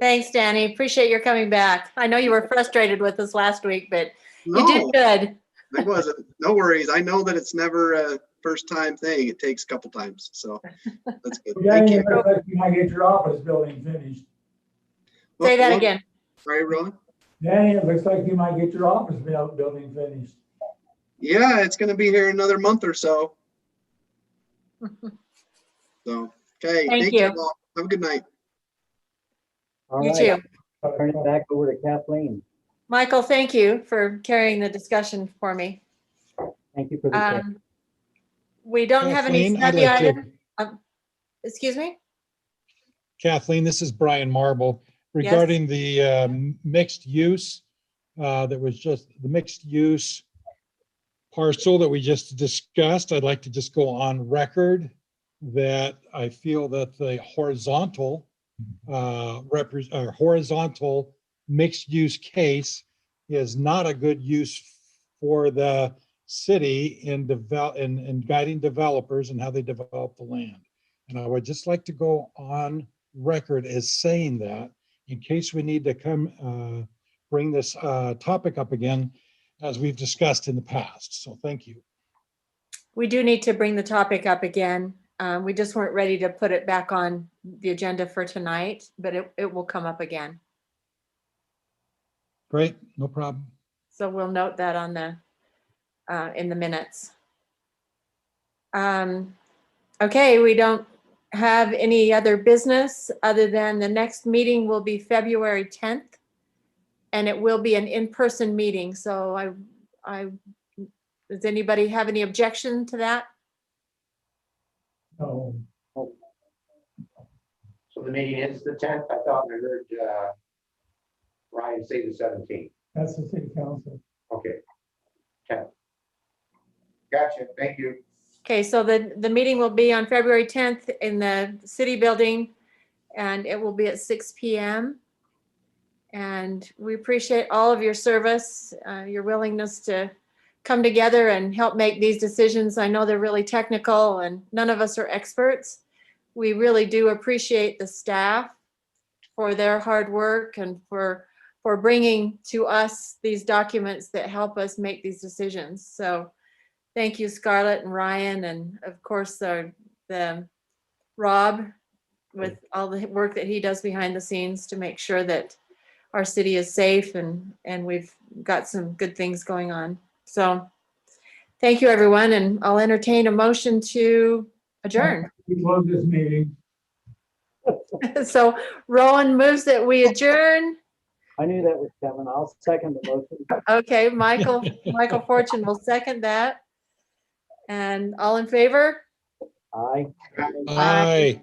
Thanks, Danny. Appreciate your coming back. I know you were frustrated with us last week, but you did No, good. I wasn't. No worries. I know that it's never a first time thing. It takes a couple times. So that's good. Thank Danny, you. it looks like you might get your office building finished. Say that Well, again. Sorry, Rowan. Danny, it looks like you might get your office building finished. Yeah, it's going to be here in another month or so. So, okay. Thank you. all. Have a good night. All You right, too. turn it back over to Kathleen. Michael, thank you for carrying the discussion for me. Thank you for the. We don't have any Kathleen, I'd study like to- item. Excuse me? Kathleen, this is Brian Marble. Regarding the mixed use, that was just the mixed use parcel that we just discussed, I'd like to just go on record that I feel that the horizontal horizontal mixed use case is not a good use for the city in guiding developers and how they develop the land. And I would just like to go on record as saying that in case we need to come bring this topic up again, as we've discussed in the past. So thank you. We do need to bring the topic up again. We just weren't ready to put it back on the agenda for tonight, but it will come up again. Great, no problem. So we'll note that on the, in the minutes. Okay, we don't have any other business other than the next meeting will be February 10th. And it will be an in-person meeting. So does anybody have any objection to that? No. So the meeting is the 10th. I thought I heard Ryan say the 17th. That's the city council. Okay. 10th. Gotcha. Thank you. Okay, so the meeting will be on February 10th in the city building. and it will be at 6 p.m. And we appreciate all of your service, your willingness to come together and help make these decisions. I know they're really technical and none of us are experts. We really do appreciate the staff for their hard work and for bringing to us these documents that help us make these decisions. So thank you, Scarlett and Ryan, and of course, the Rob, with all the work that he does behind the scenes to make sure that our city is safe and we've got some good things going on. So thank you, everyone, and I'll entertain a motion to adjourn. We close this meeting. So Rowan moves that we adjourn. I knew that was coming. I'll second the motion. Okay, Michael Fortune will second that. And all in favor? Aye. Aye.